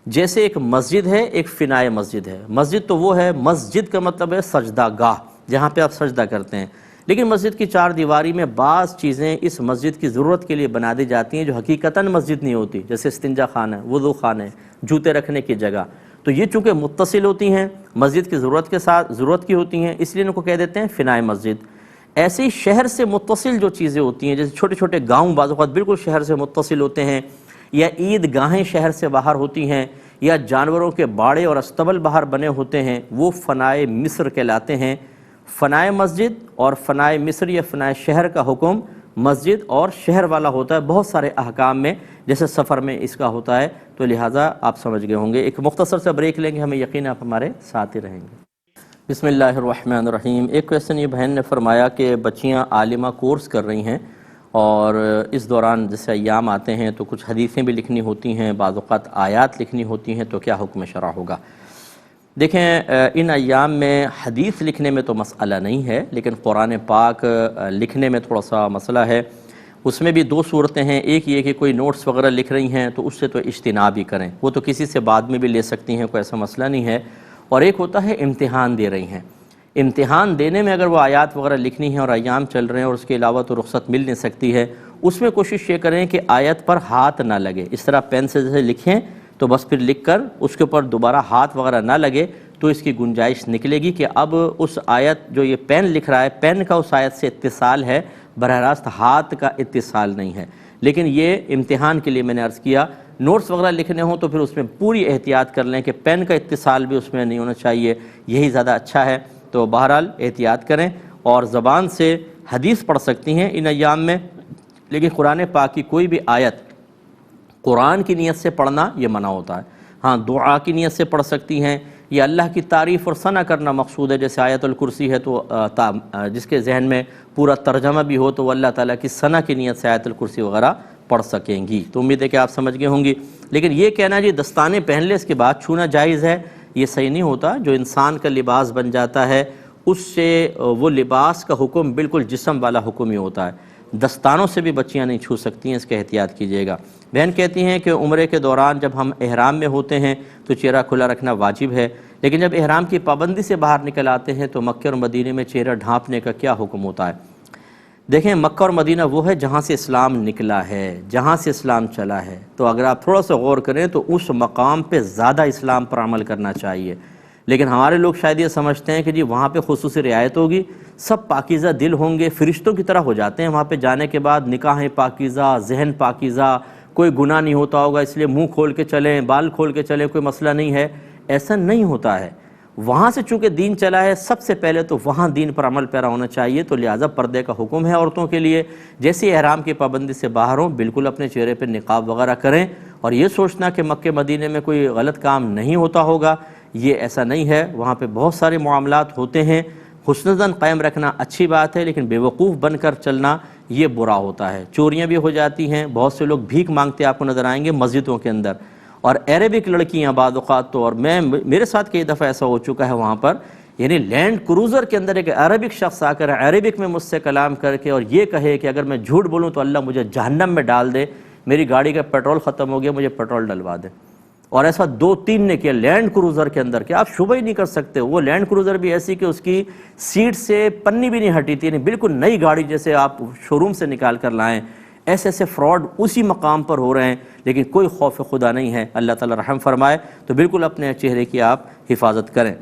جیسے ایک مسجد ہے، ایک فنائے مسجد ہے۔ مسجد تو وہ ہے، مسجد کا مطلب ہے سجدہ گاہ، جہاں پہ آپ سجدہ کرتے ہیں، لیکن مسجد کی چار دیواری میں بعض چیزیں اس مسجد کی ضرورت کے لیے بنا دی جاتی ہیں جو حقیقتاً مسجد نہیں ہوتی، جیسے استنجا خانہ، وضو خانہ، جوتے رکھنے کی جگہ۔ تو یہ چونکہ متصل ہوتی ہیں، مسجد کی ضرورت کے ساتھ ضرورت کی ہوتی ہیں، اس لیے ان کو کہہ دیتے ہیں فنائے مسجد۔ ایسے ہی شہر سے متصل جو چیزیں ہوتی ہیں، جیسے چھوٹے چھوٹے گاؤں بعض اوقات بالکل شہر سے متصل ہوتے ہیں، یا عید گاہیں شہر سے باہر ہوتی ہیں، یا جانوروں کے باڑے اور استبل باہر بنے ہوتے ہیں، وہ فنائے مصر کہلاتے ہیں۔ فنائے مسجد اور فنائے مصر یا فنائے شہر کا حکم مسجد اور شہر والا ہوتا ہے بہت سارے احکام میں، جیسے سفر میں اس کا ہوتا ہے، تو لہٰذا آپ سمجھ گئے ہوں گے۔ ایک مختصر سا بریک لیں گے، ہمیں یقین آپ ہمارے ساتھ ہی رہیں گے۔ بسم اللہ الرحمن الرحیم۔ ایک کویسچن یہ بہن نے فرمایا کہ بچیاں عالمہ کورس کر رہی ہیں اور اس دوران جیسے ایام آتے ہیں تو کچھ حدیثیں بھی لکھنی ہوتی ہیں، بعض اوقات آیات لکھنی ہوتی ہیں، تو کیا حکم شرع ہوگا؟ دیکھیں، ان ایام میں حدیث لکھنے میں تو مسئلہ نہیں ہے، لیکن قرآن پاک لکھنے میں تھوڑا سا مسئلہ ہے۔ اس میں بھی دو صورتیں ہیں، ایک یہ کہ کوئی نوٹس وغیرہ لکھ رہی ہیں تو اس سے تو اجتناب ہی کریں، وہ تو کسی سے بعد میں بھی لے سکتی ہیں، کوئی ایسا مسئلہ نہیں ہے۔ اور ایک ہوتا ہے امتحان دے رہی ہیں، امتحان دینے میں اگر وہ آیات وغیرہ لکھنی ہیں اور ایام چل رہے ہیں اور اس کے علاوہ تو رخصت مل نہیں سکتی ہے، اس میں کوشش یہ کریں کہ آیت پر ہاتھ نہ لگے، اس طرح پین سے جیسے لکھیں تو بس پھر لکھ کر اس کے اوپر دوبارہ ہاتھ وغیرہ نہ لگے، تو اس کی گنجائش نکلے گی کہ اب اس آیت جو یہ پین لکھ رہا ہے، پین کا اس آیت سے اتصال ہے، براہ راست ہاتھ کا اتصال نہیں ہے۔ لیکن یہ امتحان کے لیے میں نے عرض کیا، نوٹس وغیرہ لکھنے ہوں تو پھر اس میں پوری احتیاط کر لیں کہ پین کا اتصال بھی اس میں نہیں ہونا چاہیے، یہی زیادہ اچھا ہے۔ تو بہرحال احتیاط کریں، اور زبان سے حدیث پڑھ سکتی ہیں ان ایام میں، لیکن قرآن پاک کی کوئی بھی آیت قرآن کی نیت سے پڑھنا یہ منع ہوتا ہے۔ ہاں، دعا کی نیت سے پڑھ سکتی ہیں، یا اللہ کی تعریف اور ثنا کرنا مقصود ہے، جیسے آیت الکرسی ہے تو جس کے ذہن میں پورا ترجمہ بھی ہو تو وہ اللہ تعالیٰ کی ثنا کی نیت سے آیت الکرسی وغیرہ پڑھ سکیں گی۔ تو امید ہے کہ آپ سمجھ گئے ہوں گی۔ لیکن یہ کہنا جی دستانے پہن لے اس کے بعد چھونا جائز ہے، یہ صحیح نہیں ہوتا۔ جو انسان کا لباس بن جاتا ہے اس سے وہ لباس کا حکم بالکل جسم والا حکم ہی ہوتا ہے، دستانوں سے بھی بچیاں نہیں چھو سکتی ہیں، اس کا احتیاط کیجیے گا۔ بہن کہتی ہیں کہ عمرے کے دوران جب ہم احرام میں ہوتے ہیں تو چہرہ کھلا رکھنا واجب ہے، لیکن جب احرام کی پابندی سے باہر نکل آتے ہیں تو مکہ اور مدینے میں چہرہ ڈھانپنے کا کیا حکم ہوتا ہے؟ دیکھیں مکہ اور مدینہ وہ ہے جہاں سے اسلام نکلا ہے، جہاں سے اسلام چلا ہے، تو اگر آپ تھوڑا سا غور کریں تو اس مقام پہ زیادہ اسلام پر عمل کرنا چاہیے۔ لیکن ہمارے لوگ شاید یہ سمجھتے ہیں کہ جی وہاں پہ خصوصی رعایت ہوگی، سب پاکیزہ دل ہوں گے، فرشتوں کی طرح ہو جاتے ہیں وہاں پہ جانے کے بعد، نکاحیں پاکیزہ، ذہن پاکیزہ، کوئی گناہ نہیں ہوتا ہوگا اس لیے منہ کھول کے چلیں، بال کھول کے چلیں، کوئی مسئلہ نہیں ہے۔ ایسا نہیں ہوتا ہے۔ وہاں سے چونکہ دین چلا ہے، سب سے پہلے تو وہاں دین پر عمل پیرا ہونا چاہیے، تو لہٰذا پردے کا حکم ہے عورتوں کے لیے۔ جیسے احرام کی پابندی سے باہر ہوں بالکل اپنے چہرے پہ نقاب وغیرہ کریں، اور یہ سوچنا کہ مکہ مدینے میں کوئی غلط کام نہیں ہوتا ہوگا، یہ ایسا نہیں ہے۔ وہاں پہ بہت سارے معاملات ہوتے ہیں، حسن ظن قائم رکھنا اچھی بات ہے، لیکن بیوقوف بن کر چلنا یہ برا ہوتا ہے۔ چوریاں بھی ہو جاتی ہیں، بہت سے لوگ بھیک مانگتے آپ کو نظر آئیں گے مسجدوں کے اندر، اور عربک لڑکیاں بعض اوقات تو، اور میرے ساتھ کئی دفعہ ایسا ہو چکا ہے وہاں پر، یعنی لینڈ کروزر کے اندر ایک عربک شخص آ کر عربک میں مجھ سے کلام کر کے اور یہ کہے کہ اگر میں جھوٹ بولوں تو اللہ مجھے جہنم میں ڈال دے، میری گاڑی کا پیٹرول ختم ہو گیا، مجھے پیٹرول ڈلوا دے۔ اور ایسا 2-3 نے کیا لینڈ کروزر کے اندر، کہ آپ شبہ ہی نہیں کر سکتے، وہ لینڈ کروزر بھی ایسی کہ اس کی سیٹ سے پنی بھی نہیں ہٹی تھی، یعنی بالکل نئی گاڑی جیسے آپ شو روم سے نکال کر لائیں۔ ایسے ایسے فراڈ اسی مقام پر ہو رہے ہیں، لیکن کوئی خوف خدا نہیں ہے۔ اللہ تعالی رحم فرمائے، تو بالکل اپنے چہرے کی آپ حفاظت کریں۔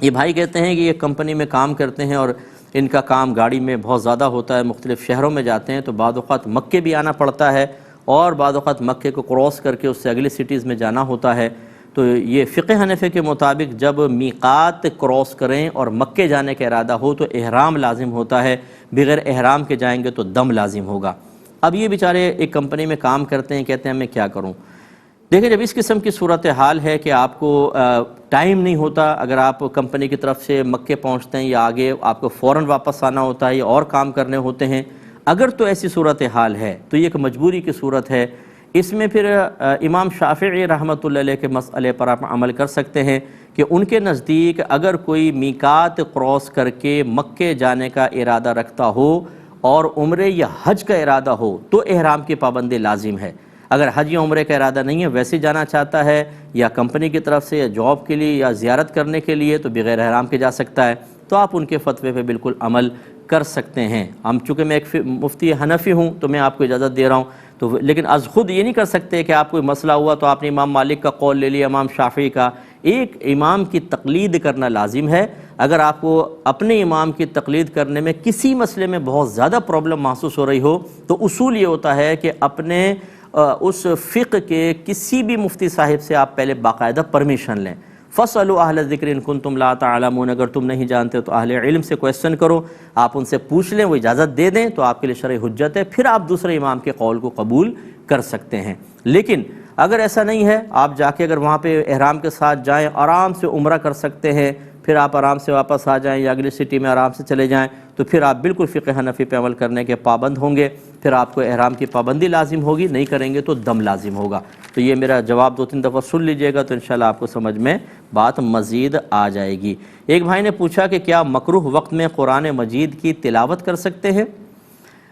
یہ بھائی کہتے ہیں کہ یہ کمپنی میں کام کرتے ہیں اور ان کا کام گاڑی میں بہت زیادہ ہوتا ہے، مختلف شہروں میں جاتے ہیں، تو بعض اوقات مکے بھی آنا پڑتا ہے اور بعض اوقات مکے کو کراس کر کے اس سے اگلی سٹیز میں جانا ہوتا ہے۔ تو یہ فقہ حنفی کے مطابق جب میقات کراس کریں اور مکے جانے کا ارادہ ہو تو احرام لازم ہوتا ہے، بغیر احرام کے جائیں گے تو دم لازم ہوگا۔ اب یہ بیچارے ایک کمپنی میں کام کرتے ہیں، کہتے ہیں میں کیا کروں؟ دیکھیں جب اس قسم کی صورتحال ہے کہ آپ کو ٹائم نہیں ہوتا، اگر آپ کمپنی کی طرف سے مکے پہنچتے ہیں یا آگے آپ کو فوراً واپس آنا ہوتا ہے یا اور کام کرنے ہوتے ہیں، اگر تو ایسی صورتحال ہے تو یہ ایک مجبوری کی صورت ہے۔ اس میں پھر امام شافعی رحمۃ اللہ علیہ کے مسئلے پر آپ عمل کر سکتے ہیں کہ ان کے نزدیک اگر کوئی میقات کراس کر کے مکے جانے کا ارادہ رکھتا ہو اور عمرے یا حج کا ارادہ ہو تو احرام کی پابندی لازم ہے۔ اگر حج یا عمرے کا ارادہ نہیں ہے، ویسے جانا چاہتا ہے یا کمپنی کی طرف سے یا جاب کے لیے یا زیارت کرنے کے لیے، تو بغیر احرام کے جا سکتا ہے، تو آپ ان کے فتوے پہ بالکل عمل کر سکتے ہیں۔ چونکہ میں ایک مفتی حنفی ہوں تو میں آپ کو اجازت دے رہا ہوں، تو لیکن از خود یہ نہیں کر سکتے کہ آپ کوئی مسئلہ ہوا تو آپ نے امام مالک کا قول لے لیا، امام شافعی کا۔ ایک امام کی تقلید کرنا لازم ہے۔ اگر آپ کو اپنے امام کی تقلید کرنے میں کسی مسئلے میں بہت زیادہ پرابلم محسوس ہو رہی ہو تو اصول یہ ہوتا ہے کہ اپنے اس فقہ کے کسی بھی مفتی صاحب سے آپ پہلے باقاعدہ پرمیشن لیں۔ فَاسْأَلُوا أَهْلَ الذِّكْرِ إِن كُنتُمْ لَا تَعْلَمُونَ، اگر تم نہیں جانتے تو اہل علم سے کویسچن کرو، آپ ان سے پوچھ لیں، وہ اجازت دے دیں تو آپ کے لیے شرعی حجت ہے، پھر آپ دوسرے امام کے قول کو قبول کر سکتے ہیں۔ لیکن اگر ایسا نہیں ہے، آپ جا کے اگر وہاں پہ احرام کے ساتھ جائیں، آرام سے عمرہ کر سکتے ہیں، پھر آپ آرام سے واپس آ جائیں یا اگلی سٹی میں آرام سے چلے جائیں، تو پھر آپ بالکل فقہ حنفی پہ عمل کرنے کے پابند ہوں گے، پھر آپ کو احرام کی پابندی لازم ہوگی، نہیں کریں گے تو دم لازم ہوگا۔ تو یہ میرا جواب 2-3 دفعہ سن لیجئے گا تو انشاءاللہ آپ کو سمجھ میں بات مزید آ جائے گی۔ ایک بھائی نے پوچھا کہ کیا مکروہ وقت میں قرآن مجید کی تلاوت کر سکتے ہیں؟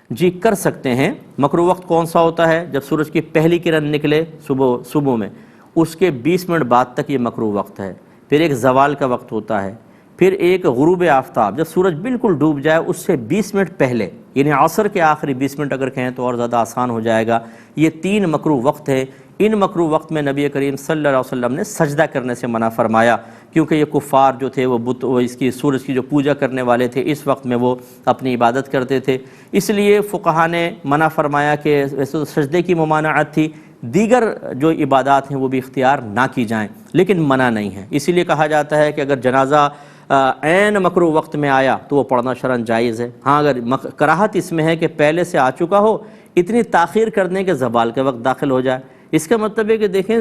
جی کر سکتے ہیں۔ مکروہ وقت کون سا ہوتا ہے؟ جب سورج کی پہلی کرن نکلے صبح میں، اس کے 20 منٹ بعد تک یہ مکروہ وقت ہے۔ پھر ایک زوال کا وقت ہوتا ہے، پھر ایک غروب آفتاب، جب سورج بالکل ڈوب جائے اس سے 20 منٹ پہلے، یعنی عصر کے آخری 20 منٹ اگر کہیں تو اور زیادہ آسان ہو جائے گا۔ یہ 3 مکروہ وقت ہے۔ ان مکروہ وقت میں نبی کریم صلی اللہ علیہ وسلم نے سجدہ کرنے سے منع فرمایا، کیونکہ یہ کفار جو تھے وہ اس کی سورج کی جو پوجا کرنے والے تھے، اس وقت میں وہ اپنی عبادت کرتے تھے، اس لیے فقہا نے منع فرمایا کہ ویسے تو سجدے کی ممانعت تھی، دیگر جو عبادات ہیں وہ بھی اختیار نہ کی جائیں، لیکن منع نہیں ہے۔ اسی لیے کہا جاتا ہے کہ اگر جنازہ عین مکروہ وقت میں آیا تو وہ پڑھنا شرعاً جائز ہے۔ ہاں اگر کراہت اس میں ہے کہ پہلے سے آ چکا ہو، اتنی تاخیر کر دیں کہ زوال کے وقت داخل ہو جائے، اس کا مطلب ہے کہ دیکھیں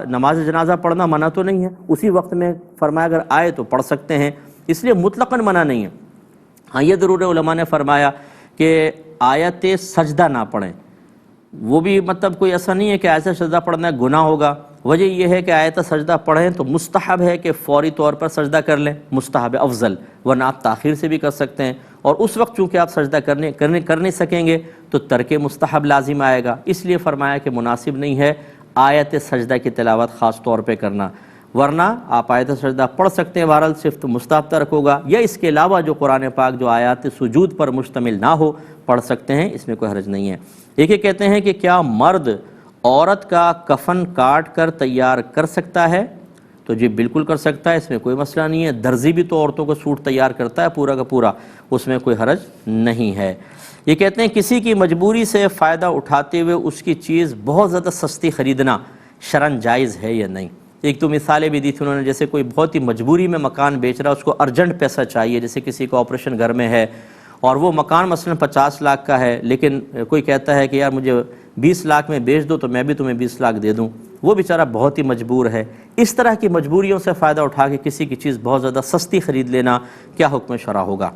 نماز جنازہ پڑھنا منع تو نہیں ہے، اسی وقت میں فرمایا اگر آئے تو پڑھ سکتے ہیں، اس لیے مطلقاً منع نہیں ہے۔ ہاں یہ ضرور ہے، علماء نے فرمایا کہ آیت سجدہ نہ پڑھیں، وہ بھی مطلب کوئی ایسا نہیں ہے کہ آیت سجدہ پڑھنا گناہ ہوگا، وجہ یہ ہے کہ آیت سجدہ پڑھیں تو مستحب ہے کہ فوری طور پر سجدہ کر لیں، مستحب افضل، ورنہ آپ تاخیر سے بھی کر سکتے ہیں، اور اس وقت چونکہ آپ سجدہ کر نہیں سکیں گے تو ترک مستحب لازم آئے گا، اس لیے فرمایا کہ مناسب نہیں ہے آیت سجدہ کی تلاوت خاص طور پہ کرنا، ورنہ آپ آیت سجدہ پڑھ سکتے ہیں، بہرحال صرف مستحب ترک ہوگا، یا اس کے علاوہ جو قرآن پاک جو آیات سجود پر مشتمل نہ ہو پڑھ سکتے ہیں، اس میں کوئی حرج نہیں ہے۔ ایک یہ کہتے ہیں کہ کیا مرد عورت کا کفن کاٹ کر تیار کر سکتا ہے؟ تو جی بالکل کر سکتا ہے، اس میں کوئی مسئلہ نہیں ہے، درزی بھی تو عورتوں کو سوٹ تیار کرتا ہے پورا کا پورا، اس میں کوئی حرج نہیں ہے۔ یہ کہتے ہیں کسی کی مجبوری سے فائدہ اٹھاتے ہوئے اس کی چیز بہت زیادہ سستی خریدنا شرعاً جائز ہے یا نہیں؟ ایک تو مثالیں بھی دی تھی انہوں نے، جیسے کوئی بہت ہی مجبوری میں مکان بیچ رہا ہے، اس کو ارجنٹ پیسہ چاہیے، جیسے کسی کو آپریشن گھر میں ہے اور وہ مکان مثلا 50 لاکھ کا ہے، لیکن کوئی کہتا ہے کہ یار مجھے 20 لاکھ میں بیچ دو تو میں بھی تمہیں 20 لاکھ دے دوں، وہ بیچارہ بہت ہی مجبور ہے۔ اس طرح کی مجبوریوں سے فائدہ اٹھا کے کسی کی چیز بہت زیادہ سستی خرید لینا کیا حکم شرع ہوگا؟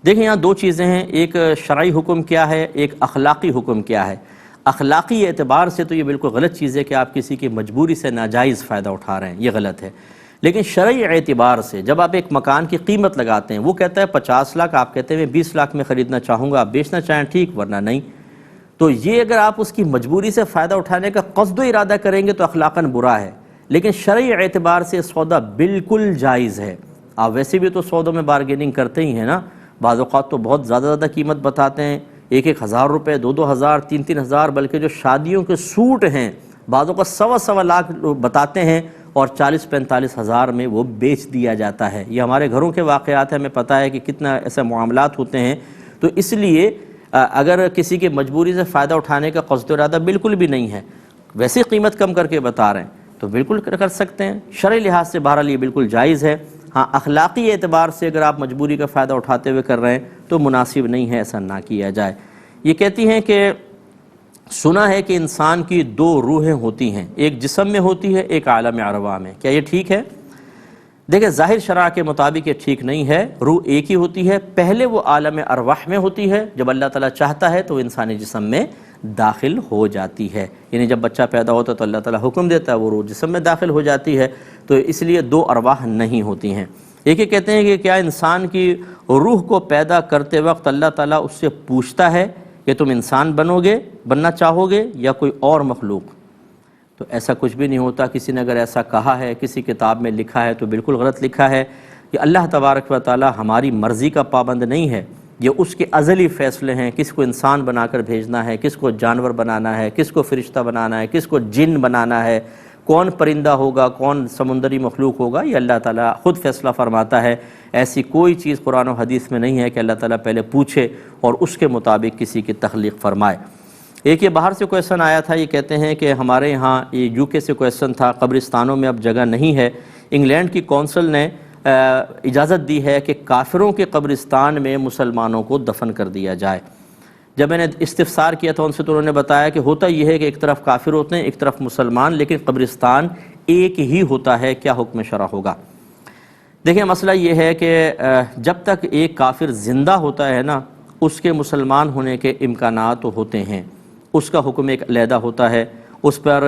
دیکھیں یہاں دو چیزیں ہیں، ایک شرعی حکم کیا ہے، ایک اخلاقی حکم کیا ہے۔ اخلاقی اعتبار سے تو یہ بالکل غلط چیز ہے کہ آپ کسی کی مجبوری سے ناجائز فائدہ اٹھا رہے ہیں، یہ غلط ہے، لیکن شرعی اعتبار سے جب آپ ایک مکان کی قیمت لگاتے ہیں، وہ کہتا ہے 50 لاکھ، آپ کہتے ہیں میں 20 لاکھ میں خریدنا چاہوں گا، آپ بیچنا چاہیں ٹھیک، ورنہ نہیں، تو یہ اگر آپ اس کی مجبوری سے فائدہ اٹھانے کا قصد و ارادہ کریں گے تو اخلاقاً برا ہے، لیکن شرعی اعتبار سے سودا بالکل جائز ہے۔ آپ ویسے بھی تو سودوں میں بارگیننگ کرتے ہی ہیں نا، بعض اوقات تو بہت زیادہ قیمت بتاتے ہیں، 1,000 روپے، 2,000، 3,000، بلکہ جو شادیوں کے سوٹ ہیں بعض اوقات 1.25 لاکھ بتاتے ہیں اور 40-45 ہزار میں وہ بیچ دیا جاتا ہے۔ یہ ہمارے گھروں کے واقعات ہیں، ہمیں پتہ ہے کہ کتنا ایسے معاملات ہوتے ہیں، تو اس لیے اگر کسی کی مجبوری سے فائدہ اٹھانے کا قصد و ارادہ بالکل بھی نہیں ہے، ویسی قیمت کم کر کے بتا رہے ہیں تو بالکل کر سکتے ہیں، شرعی لحاظ سے بہرحال یہ بالکل جائز ہے۔ ہاں اخلاقی اعتبار سے اگر آپ مجبوری کا فائدہ اٹھاتے ہوئے کر رہے ہیں تو مناسب نہیں ہے، ایسا نہ کیا جائے۔ یہ کہتی ہیں کہ سنا ہے کہ انسان کی 2 روحیں ہوتی ہیں، ایک جسم میں ہوتی ہے، ایک عالم ارواح میں، کیا یہ ٹھیک ہے؟ دیکھیں ظاہر شرع کے مطابق یہ ٹھیک نہیں ہے، روح ایک ہی ہوتی ہے، پہلے وہ عالم ارواح میں ہوتی ہے، جب اللہ تعالیٰ چاہتا ہے تو وہ انسانی جسم میں داخل ہو جاتی ہے، یعنی جب بچہ پیدا ہوتا ہے تو اللہ تعالیٰ حکم دیتا ہے، وہ روح جسم میں داخل ہو جاتی ہے، تو اس لیے 2 ارواح نہیں ہوتی ہیں۔ ایک یہ کہتے ہیں کہ کیا انسان کی روح کو پیدا کرتے وقت اللہ تعالیٰ اس سے پوچھتا ہے کہ تم انسان بننا چاہو گے یا کوئی اور مخلوق؟ تو ایسا کچھ بھی نہیں ہوتا، کسی نے اگر ایسا کہا ہے، کسی کتاب میں لکھا ہے تو بالکل غلط لکھا ہے، کہ اللہ تبارک و تعالی ہماری مرضی کا پابند نہیں ہے، یہ اس کے ازلی فیصلے ہیں، کس کو انسان بنا کر بھیجنا ہے، کس کو جانور بنانا ہے، کس کو فرشتہ بنانا ہے، کس کو جن بنانا ہے، کون پرندہ ہوگا، کون سمندری مخلوق ہوگا، یہ اللہ تعالیٰ خود فیصلہ فرماتا ہے۔ ایسی کوئی چیز قرآن و حدیث میں نہیں ہے کہ اللہ تعالیٰ پہلے پوچھے اور اس کے مطابق کسی کی تخلیق فرمائے۔ ایک یہ باہر سے کویسچن آیا تھا، یہ کہتے ہیں کہ ہمارے یہاں یہ UK سے کویسچن تھا، قبرستانوں میں اب جگہ نہیں ہے، انگلینڈ کی کونسل نے اجازت دی ہے کہ کافروں کے قبرستان میں مسلمانوں کو دفن کر دیا جائے۔ جب میں نے استفسار کیا تھا ان سے تو انہوں نے بتایا کہ ہوتا یہ ہے کہ ایک طرف کافر ہوتے ہیں، ایک طرف مسلمان، لیکن قبرستان ایک ہی ہوتا ہے، کیا حکم شرع ہوگا؟ دیکھیں مسئلہ یہ ہے کہ جب تک ایک کافر زندہ ہوتا ہے نا، اس کے مسلمان ہونے کے امکانات ہوتے ہیں، اس کا حکم ایک علیحدہ ہوتا ہے، اس پر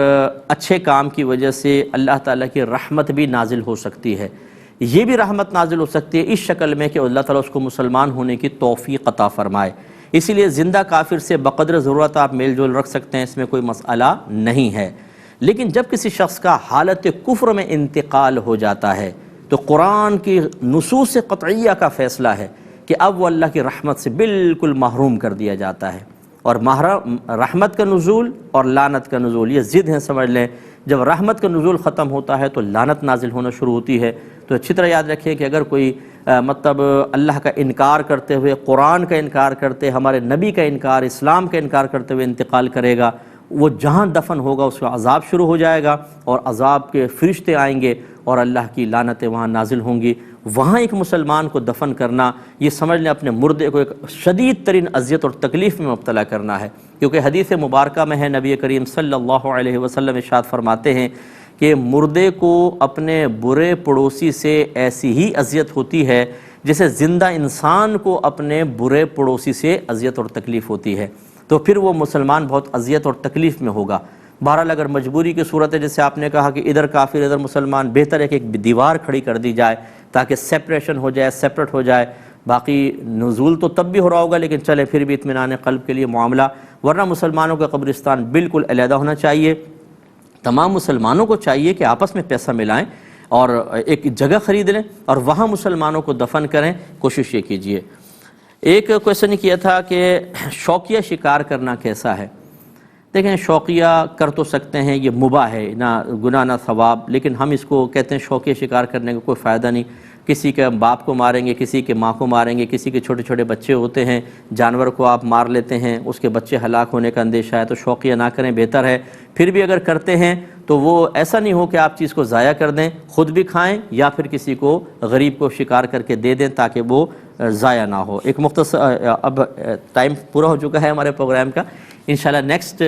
اچھے کام کی وجہ سے اللہ تعالیٰ کی رحمت بھی نازل ہو سکتی ہے، یہ بھی رحمت نازل ہو سکتی ہے اس شکل میں کہ اللہ تعالیٰ اس کو مسلمان ہونے کی توفیق عطا فرمائے۔ اسی لیے زندہ کافر سے بقدر ضرورت آپ میل جول رکھ سکتے ہیں، اس میں کوئی مسئلہ نہیں ہے، لیکن جب کسی شخص کا حالت کفر میں انتقال ہو جاتا ہے تو قرآن کی نصوص قطعیہ کا فیصلہ ہے کہ اب وہ اللہ کی رحمت سے بالکل محروم کر دیا جاتا ہے، اور رحمت کا نزول اور لعنت کا نزول یہ ضد ہیں، سمجھ لیں، جب رحمت کا نزول ختم ہوتا ہے تو لعنت نازل ہونا شروع ہوتی ہے۔ تو اچھی طرح یاد رکھیں کہ اگر کوئی مطلب اللہ کا انکار کرتے ہوئے، قرآن کا انکار کرتے، ہمارے نبی کا انکار، اسلام کا انکار کرتے ہوئے انتقال کرے گا، وہ جہاں دفن ہوگا اس کا عذاب شروع ہو جائے گا، اور عذاب کے فرشتے آئیں گے اور اللہ کی لعنتیں وہاں نازل ہوں گی، وہاں ایک مسلمان کو دفن کرنا، یہ سمجھ لیں اپنے مردے کو ایک شدید ترین اذیت اور تکلیف میں مبتلا کرنا ہے، کیونکہ حدیث مبارکہ میں ہے نبی کریم صلی اللہ علیہ وسلم ارشاد فرماتے ہیں کہ مردے کو اپنے برے پڑوسی سے ایسی ہی اذیت ہوتی ہے جیسے زندہ انسان کو اپنے برے پڑوسی سے اذیت اور تکلیف ہوتی ہے، تو پھر وہ مسلمان بہت اذیت اور تکلیف میں ہوگا۔ بہرحال اگر مجبوری کی صورت ہے، جیسے آپ نے کہا کہ ادھر کافر ادھر مسلمان، بہتر ہے کہ ایک دیوار کھڑی کر دی جائے تاکہ سیپریشن ہو جائے، سیپریٹ ہو جائے۔ باقی نزول تو تب بھی ہو رہا ہوگا، لیکن چلے پھر بھی اطمینان قلب کے لیے معاملہ، ورنہ مسلمانوں کا قبرستان بالکل علیحدہ ہونا چاہیے۔ تمام مسلمانوں کو چاہیے کہ آپس میں پیسہ ملائیں اور ایک جگہ خرید لیں اور وہاں مسلمانوں کو دفن کریں، کوشش یہ کیجیے۔ ایک کویشچن کیا تھا کہ شوقیہ شکار کرنا کیسا ہے؟ دیکھیں، شوقیہ کر تو سکتے ہیں، یہ مباح ہے، نہ گناہ نہ ثواب، لیکن ہم اس کو کہتے ہیں شوقیہ شکار کرنے کا کوئی فائدہ نہیں۔ کسی کے باپ کو ماریں گے، کسی کے ماں کو ماریں گے، کسی کے چھوٹے چھوٹے بچے ہوتے ہیں، جانور کو آپ مار لیتے ہیں، اس کے بچے ہلاک ہونے کا اندیشہ ہے، تو شوقیہ نہ کریں، بہتر ہے۔ پھر بھی اگر کرتے ہیں تو وہ ایسا نہیں ہو کہ آپ چیز کو ضائع کر دیں، خود بھی کھائیں یا پھر کسی کو غریب کو شکار کر کے دے دیں تاکہ وہ ضائع نہ ہو۔ ایک مختصر اب ٹائم پورا ہو چکا ہے ہمارے پروگرام کا، انشاءاللہ نیکسٹ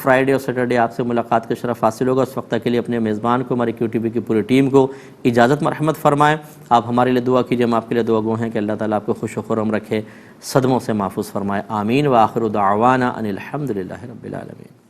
فرائیڈے اور سیٹرڈے آپ سے ملاقات کا شرف حاصل ہوگا۔ اس وقت کے لیے اپنے میزبان کو، ہماری QTV کی پوری ٹیم کو اجازت مرحمت فرمائیں۔ آپ ہمارے لیے دعا کیجئے، ہم آپ کے لیے دعا گو ہیں کہ اللہ تعالیٰ آپ کو خوش و خرم رکھے، صدموں سے محفوظ فرمائے، آمین۔ وآخر دعوانا ان الحمدللہ رب العالمین۔